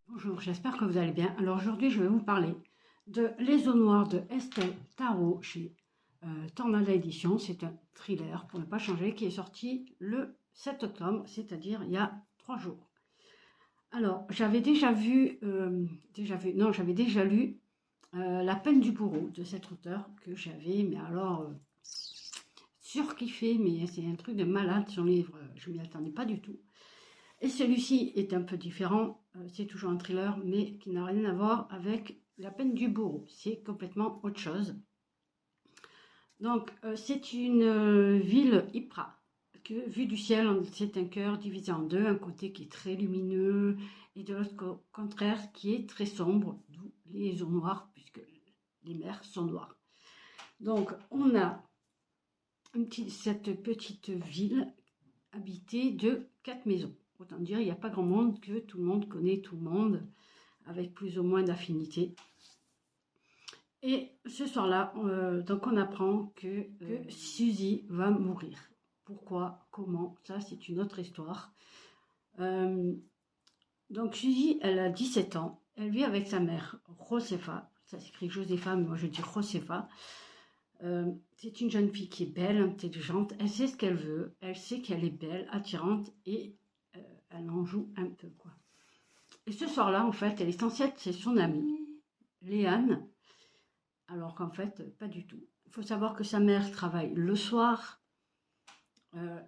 Bonjour, j'espère que vous allez bien. Alors aujourd'hui, je vais vous parler de Les eaux noires de Estelle Tarot chez Tornada Édition. C'est un thriller, pour ne pas changer, qui est sorti le 7 octobre, c'est-à-dire il y a 3 jours. Alors, j'avais déjà lu La peine du bourreau de cet auteur que j'avais, mais alors, surkiffé, mais c'est un truc de malade, son livre, je ne m'y attendais pas du tout. Et celui-ci est un peu différent, c'est toujours un thriller, mais qui n'a rien à voir avec La peine du bourreau. C'est complètement autre chose. Donc, c'est une ville Ypres, que vu du ciel, c'est un cœur divisé en deux, un côté qui est très lumineux et de l'autre contraire qui est très sombre, d'où les eaux noires, puisque les mers sont noires. Donc, on a cette petite ville habitée de 4 maisons. Autant dire, il n'y a pas grand monde, que tout le monde connaît tout le monde, avec plus ou moins d'affinité. Et ce soir-là, donc on apprend que Suzy va mourir. Pourquoi, comment, ça c'est une autre histoire. Donc Suzy, elle a 17 ans, elle vit avec sa mère, Josefa, ça s'écrit Josefa, mais moi je dis Josefa. C'est une jeune fille qui est belle, intelligente, elle sait ce qu'elle veut, elle sait qu'elle est belle, attirante et elle en joue un peu, quoi. Et ce soir-là, en fait, elle est censée être c'est son amie, Léane, alors qu'en fait, pas du tout. Il faut savoir que sa mère travaille le soir,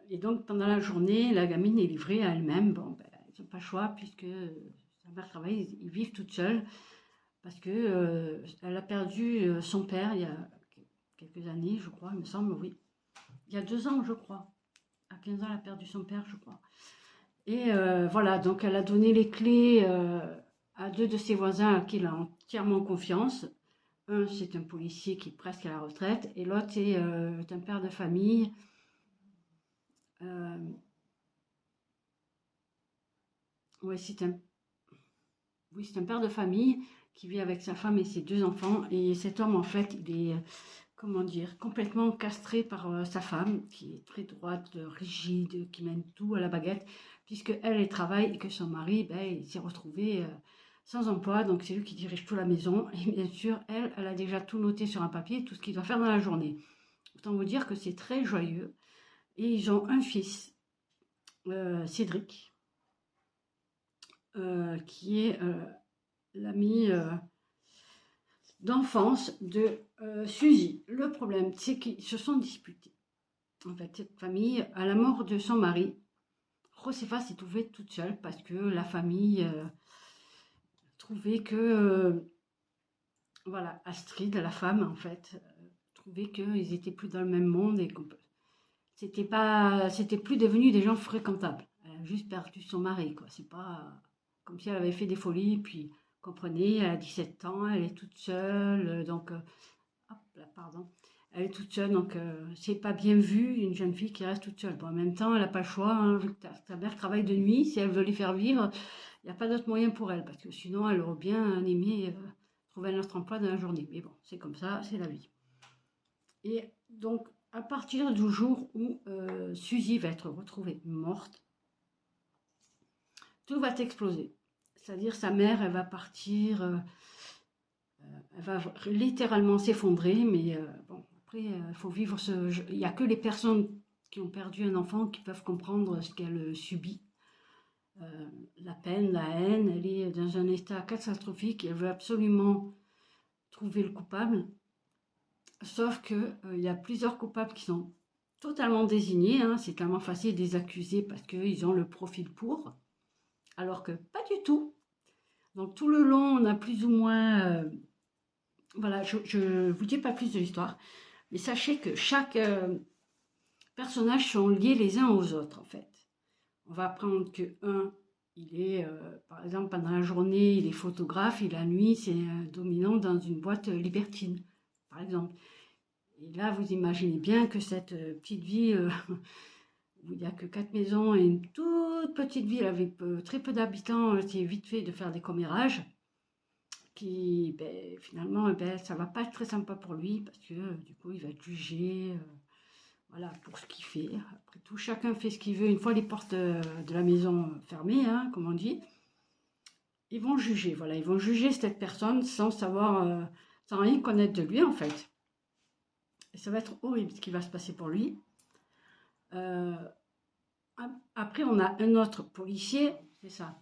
et donc pendant la journée, la gamine est livrée à elle-même. Bon, ben, ils n'ont pas le choix puisque sa mère travaille, ils vivent toutes seules, parce que elle a perdu son père il y a quelques années, je crois, il me semble, oui. Il y a 2 ans, je crois. À 15 ans, elle a perdu son père, je crois. Et voilà, donc elle a donné les clés à 2 de ses voisins à qui elle a entièrement confiance. Un, c'est un policier qui est presque à la retraite, et l'autre, c'est un père de famille. Euh, ouais, oui, c'est un père de famille qui vit avec sa femme et ses 2 enfants. Et cet homme, en fait, il est, comment dire, complètement castré par sa femme, qui est très droite, rigide, qui mène tout à la baguette, puisque elle travaille et que son mari, ben, il s'est retrouvé sans emploi, donc c'est lui qui dirige toute la maison. Et bien sûr, elle a déjà tout noté sur un papier, tout ce qu'il doit faire dans la journée. Autant vous dire que c'est très joyeux. Et ils ont un fils, Cédric, qui est l'ami d'enfance de Suzy. Le problème, c'est qu'ils se sont disputés. En fait, cette famille, à la mort de son mari, Josefa s'est trouvée toute seule parce que la famille trouvait que, voilà, Astrid, la femme, en fait, trouvait qu'ils étaient plus dans le même monde et que c'était plus devenu des gens fréquentables. Elle a juste perdu son mari, quoi. C'est pas comme si elle avait fait des folies, puis comprenez, elle a 17 ans, elle est toute seule, donc hop là, pardon. Elle est toute seule, donc c'est pas bien vu une jeune fille qui reste toute seule. Bon, en même temps, elle n'a pas le choix, hein, vu que ta mère travaille de nuit, si elle veut les faire vivre, il n'y a pas d'autre moyen pour elle, parce que sinon, elle aurait bien aimé trouver un autre emploi dans la journée. Mais bon, c'est comme ça, c'est la vie. Et donc, à partir du jour où Suzy va être retrouvée morte, tout va exploser. C'est-à-dire sa mère, elle va partir, elle va littéralement s'effondrer, mais bon, après, il faut vivre ce... Il n'y a que les personnes qui ont perdu un enfant qui peuvent comprendre ce qu'elle subit. La peine, la haine, elle est dans un état catastrophique, elle veut absolument trouver le coupable, sauf que il y a plusieurs coupables qui sont totalement désignés, hein. C'est tellement facile de les accuser parce qu'ils ont le profil pour, alors que pas du tout. Donc tout le long, on a plus ou moins... voilà, je ne vous dis pas plus de l'histoire, mais sachez que chaque personnage sont liés les uns aux autres, en fait. On va apprendre que un, il est, par exemple, pendant la journée, il est photographe, et la nuit, c'est un dominant dans une boîte libertine, par exemple. Et là, vous imaginez bien que cette petite ville où il n'y a que 4 maisons et une toute petite ville avec très peu d'habitants, c'est vite fait de faire des commérages qui, ben, finalement, ben, ça va pas être très sympa pour lui parce que du coup, il va être jugé. Voilà, pour ce qu'il fait. Après tout, chacun fait ce qu'il veut. Une fois les portes de la maison fermées, hein, comme on dit, ils vont juger. Voilà, ils vont juger cette personne sans savoir, sans rien connaître de lui, en fait. Et ça va être horrible ce qui va se passer pour lui. Euh, Après, on a un autre policier, c'est ça.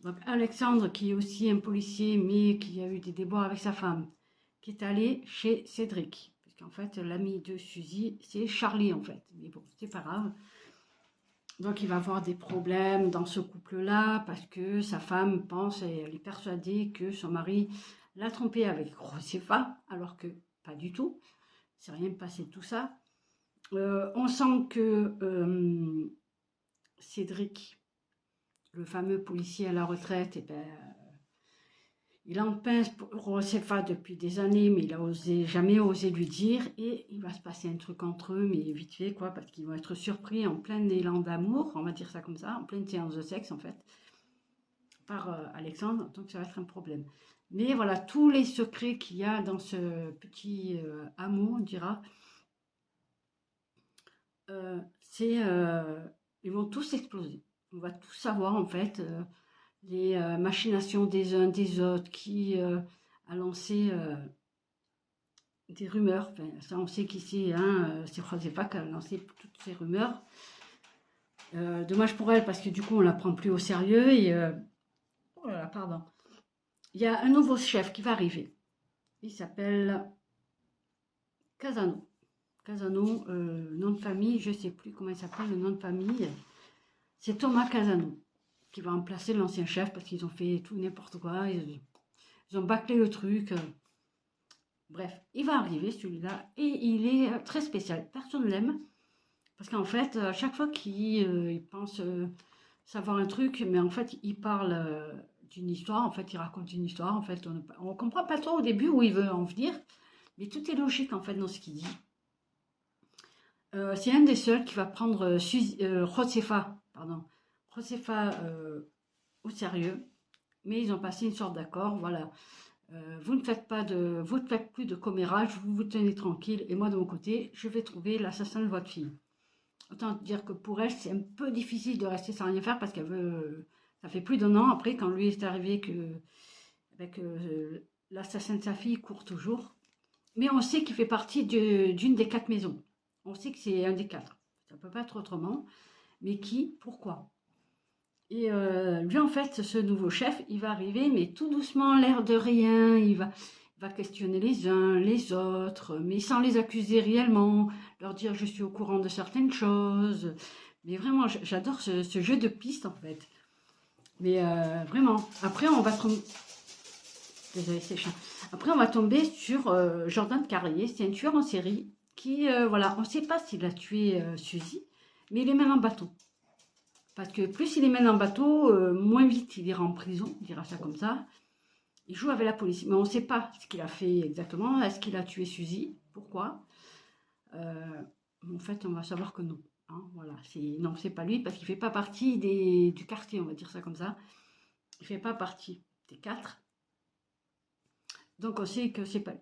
Donc Alexandre, qui est aussi un policier, mais qui a eu des déboires avec sa femme, qui est allé chez Cédric. Parce qu'en fait, l'ami de Suzy, c'est Charlie, en fait. Mais bon, c'est pas grave. Donc il va avoir des problèmes dans ce couple-là, parce que sa femme pense et elle est persuadée que son mari l'a trompée avec Josefa, alors que pas du tout. C'est rien passé de tout ça. On sent que Cédric, le fameux policier à la retraite, eh ben, il en pince pour Josefa depuis des années, mais il a jamais osé lui dire. Et il va se passer un truc entre eux, mais vite fait, quoi, parce qu'ils vont être surpris en plein élan d'amour, on va dire ça comme ça, en pleine séance de sexe, en fait, par Alexandre. Donc ça va être un problème. Mais voilà, tous les secrets qu'il y a dans ce petit hameau, on dira, c'est ils vont tous exploser. On va tout savoir, en fait. Les machinations des uns des autres, qui a lancé des rumeurs. Enfin, ça, on sait qui c'est, hein, c'est Josefa qui a lancé toutes ces rumeurs. Dommage pour elle, parce que du coup, on ne la prend plus au sérieux. Et, oh là là, pardon. Il y a un nouveau chef qui va arriver. Il s'appelle Casano. Casano, nom de famille, je ne sais plus comment il s'appelle, le nom de famille. C'est Thomas Casano qui va remplacer l'ancien chef, parce qu'ils ont fait tout n'importe quoi. Ils ont bâclé le truc. Bref, il va arriver celui-là et il est très spécial. Personne ne l'aime parce qu'en fait, à chaque fois qu'il pense savoir un truc, mais en fait, il parle d'une histoire. En fait, il raconte une histoire. En fait, on ne comprend pas trop au début où il veut en venir, mais tout est logique en fait dans ce qu'il dit. C'est un des seuls qui va prendre Josefa, pardon, Josefa au sérieux, mais ils ont passé une sorte d'accord. Voilà. Vous ne faites plus de commérage, vous vous tenez tranquille, et moi de mon côté, je vais trouver l'assassin de votre fille. Autant dire que pour elle, c'est un peu difficile de rester sans rien faire, parce qu'elle veut. Ça fait plus d'un an après, quand lui est arrivé, que l'assassin de sa fille court toujours. Mais on sait qu'il fait partie d'une des 4 maisons. On sait que c'est un des 4. Ça ne peut pas être autrement. Mais qui? Pourquoi? Et lui, en fait, ce nouveau chef, il va arriver, mais tout doucement, l'air de rien. Il va questionner les uns, les autres, mais sans les accuser réellement, leur dire je suis au courant de certaines choses. Mais vraiment, j'adore ce jeu de piste, en fait. Mais vraiment, après, on va tomber. Désolé, c'est chiant. Après, on va tomber sur Jordan Carrier. C'est un tueur en série qui, voilà, on ne sait pas s'il a tué Suzy, mais il les mène en bateau. Parce que plus il les mène en bateau, moins vite il ira en prison, on dira ça comme ça. Il joue avec la police, mais on ne sait pas ce qu'il a fait exactement. Est-ce qu'il a tué Suzy? Pourquoi? En fait, on va savoir que non. Hein, voilà, non, c'est pas lui, parce qu'il ne fait pas partie du quartier, on va dire ça comme ça. Il ne fait pas partie des 4. Donc on sait que c'est pas lui.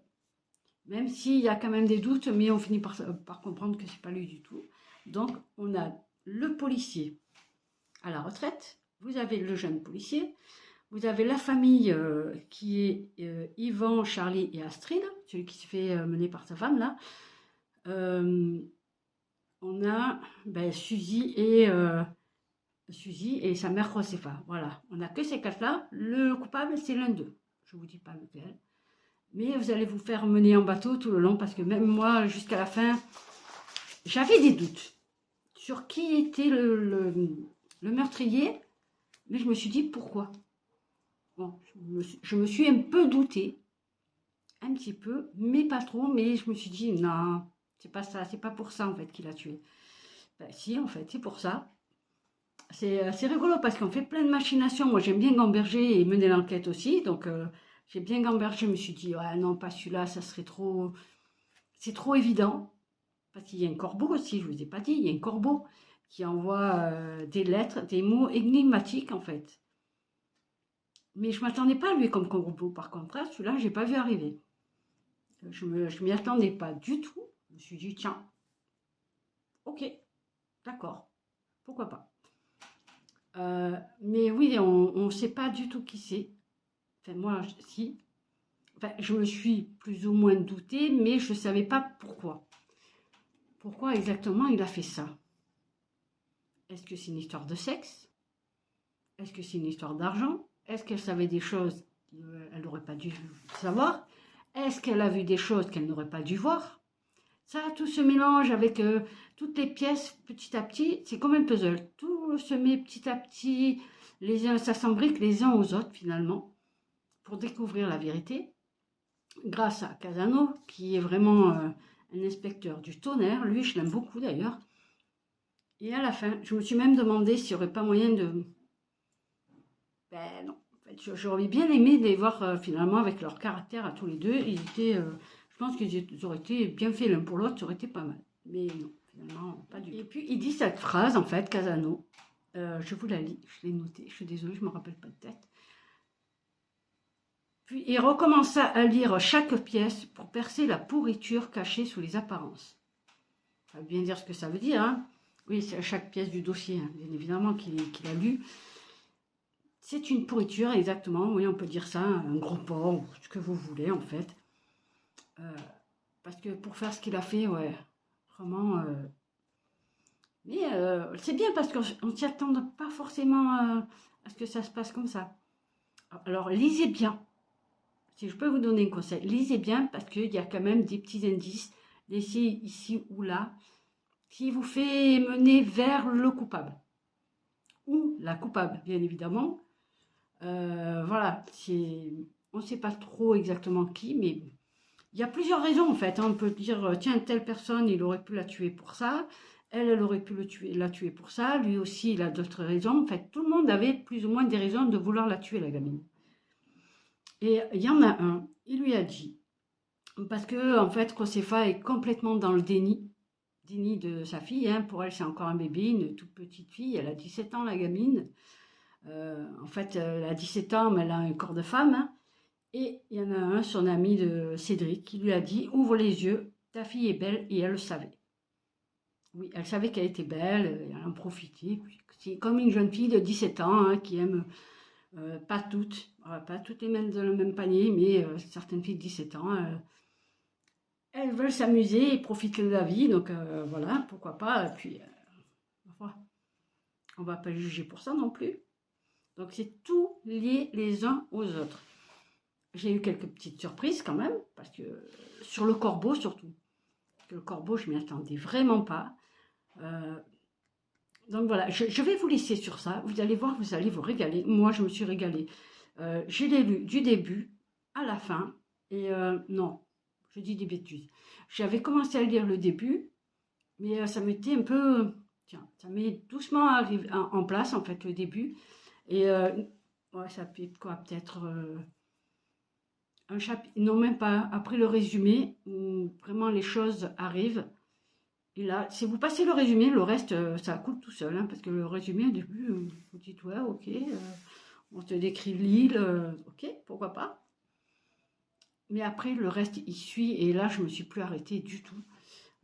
Même s'il y a quand même des doutes, mais on finit par comprendre que c'est pas lui du tout. Donc on a le policier à la retraite, vous avez le jeune policier, vous avez la famille qui est Yvan, Charlie et Astrid, celui qui se fait mener par sa femme là. On a Suzy et sa mère Josefa. Voilà, on n'a que ces 4 là. Le coupable, c'est l'un d'eux. Je ne vous dis pas lequel. Mais vous allez vous faire mener en bateau tout le long, parce que même moi, jusqu'à la fin, j'avais des doutes sur qui était le meurtrier, mais je me suis dit pourquoi. Bon, je me suis un peu doutée, un petit peu, mais pas trop, mais je me suis dit non, c'est pas ça, c'est pas pour ça en fait qu'il a tué. Ben si, en fait, c'est pour ça. C'est rigolo parce qu'on fait plein de machinations. Moi, j'aime bien gamberger et mener l'enquête aussi, donc j'ai bien gambergé. Je me suis dit, ouais, non, pas celui-là, ça serait trop. C'est trop évident. Parce qu'il y a un corbeau aussi, je ne vous ai pas dit, il y a un corbeau qui envoie des lettres, des mots énigmatiques en fait. Mais je ne m'attendais pas à lui comme corbeau, par contre, celui-là, je n'ai pas vu arriver. Je ne m'y attendais pas du tout. Je me suis dit, tiens, ok, d'accord, pourquoi pas. Mais oui, on ne sait pas du tout qui c'est. Enfin, moi, si. Enfin, je me suis plus ou moins doutée, mais je ne savais pas pourquoi. Pourquoi exactement il a fait ça? Est-ce que c'est une histoire de sexe? Est-ce que c'est une histoire d'argent? Est-ce qu'elle savait des choses qu'elle n'aurait pas dû savoir? Est-ce qu'elle a vu des choses qu'elle n'aurait pas dû voir? Ça, tout se mélange avec toutes les pièces petit à petit. C'est comme un puzzle. Tout se met petit à petit. Ça s'embrique les uns aux autres finalement pour découvrir la vérité. Grâce à Casano, qui est vraiment un inspecteur du tonnerre. Lui, je l'aime beaucoup d'ailleurs. Et à la fin, je me suis même demandé s'il n'y aurait pas moyen de... Ben non, en fait, j'aurais bien aimé les voir finalement avec leur caractère à tous les deux. Je pense qu'ils auraient été bien faits l'un pour l'autre, ça aurait été pas mal. Mais non, finalement, pas du tout. Et puis, il dit cette phrase, en fait, Casano. Je vous la lis, je l'ai notée, je suis désolée, je ne me rappelle pas de tête. Puis il recommença à lire chaque pièce pour percer la pourriture cachée sous les apparences. Ça veut bien dire ce que ça veut dire, hein. Oui, c'est chaque pièce du dossier, hein, bien évidemment, qu'il a lu. C'est une pourriture, exactement, oui, on peut dire ça, un gros porc, ce que vous voulez, en fait. Parce que pour faire ce qu'il a fait, ouais, vraiment... Mais c'est bien parce qu'on ne s'y attend pas forcément à ce que ça se passe comme ça. Alors, lisez bien. Si je peux vous donner un conseil, lisez bien parce qu'il y a quand même des petits indices laissés ici ou là qui vous fait mener vers le coupable. Ou la coupable, bien évidemment. Voilà, on ne sait pas trop exactement qui, mais il y a plusieurs raisons en fait. On peut dire, tiens, telle personne, il aurait pu la tuer pour ça. Elle aurait pu la tuer pour ça. Lui aussi, il a d'autres raisons. En fait, tout le monde avait plus ou moins des raisons de vouloir la tuer, la gamine. Et il y en a un, il lui a dit, parce que en fait, Josefa est complètement dans le déni de sa fille. Hein. Pour elle, c'est encore un bébé, une toute petite fille. Elle a 17 ans, la gamine. En fait, elle a 17 ans, mais elle a un corps de femme. Hein. Et il y en a un, son ami de Cédric, qui lui a dit, ouvre les yeux, ta fille est belle, et elle le savait. Oui, elle savait qu'elle était belle, elle en profitait. C'est comme une jeune fille de 17 ans hein, qui aime, pas toutes les mettre dans le même panier, mais certaines filles de 17 ans, elles veulent s'amuser et profiter de la vie, donc voilà, pourquoi pas. Et puis, enfin, on ne va pas juger pour ça non plus. Donc c'est tout lié les uns aux autres. J'ai eu quelques petites surprises quand même, parce que sur le corbeau surtout. Parce que le corbeau, je ne m'y attendais vraiment pas. Donc voilà, je vais vous laisser sur ça. Vous allez voir, vous allez vous régaler. Moi, je me suis régalée. Je l'ai lu du début à la fin. Et non, je dis des bêtises. J'avais commencé à lire le début, mais ça m'était un peu... Tiens, ça m'est doucement arrivé en place, en fait, le début. Et ouais, ça fait quoi, peut-être un chapitre... Non, même pas. Après le résumé, où vraiment les choses arrivent. Et là, si vous passez le résumé, le reste, ça coule tout seul. Hein, parce que le résumé, au début, vous dites, ouais, ok, on te décrit l'île, ok, pourquoi pas. Mais après, le reste, il suit. Et là, je ne me suis plus arrêtée du tout.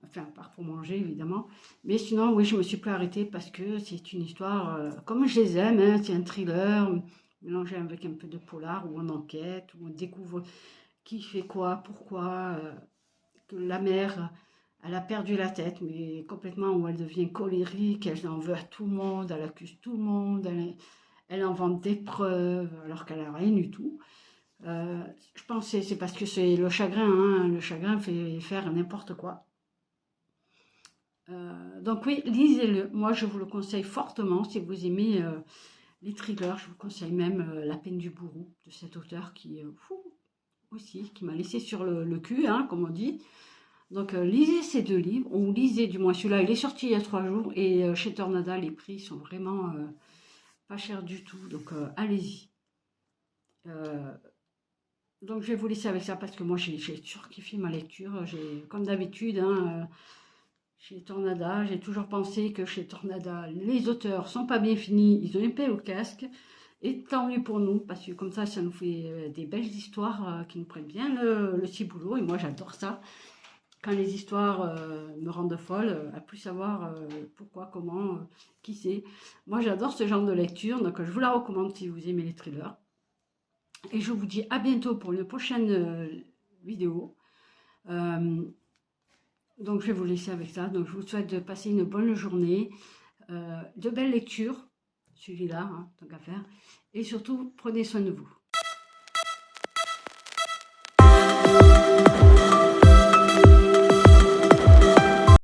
Enfin, à part pour manger, évidemment. Mais sinon, oui, je ne me suis plus arrêtée parce que c'est une histoire, comme je les aime, hein, c'est un thriller mélangé avec un peu de polar, où on enquête, où on découvre qui fait quoi, pourquoi, que la mère, elle a perdu la tête, mais complètement, où elle devient colérique, elle en veut à tout le monde, elle accuse tout le monde, elle invente des preuves, alors qu'elle n'a rien du tout. Je pense que c'est parce que c'est le chagrin, hein, le chagrin fait faire n'importe quoi. Donc oui, lisez-le. Moi, je vous le conseille fortement si vous aimez les thrillers. Je vous conseille même La peine du bourreau de cet auteur qui aussi, qui m'a laissé sur le cul, hein, comme on dit. Donc lisez ces deux livres, ou lisez du moins celui-là. Il est sorti il y a 3 jours et chez Tornada, les prix sont vraiment pas chers du tout. Donc allez-y. Donc je vais vous laisser avec ça parce que moi j'ai surkiffé ma lecture. Comme d'habitude, hein, chez Tornada, j'ai toujours pensé que chez Tornada, les auteurs sont pas bien finis, ils ont une paix au casque. Et tant mieux pour nous, parce que comme ça nous fait des belles histoires qui nous prennent bien le ciboulot. Et moi, j'adore ça. quand les histoires me rendent folle, à plus savoir pourquoi, comment, qui c'est. Moi, j'adore ce genre de lecture, donc je vous la recommande si vous aimez les thrillers. Et je vous dis à bientôt pour une prochaine vidéo. Donc, je vais vous laisser avec ça. Donc, je vous souhaite de passer une bonne journée, de belles lectures, celui-là, hein, tant qu'à faire. Et surtout, prenez soin de vous.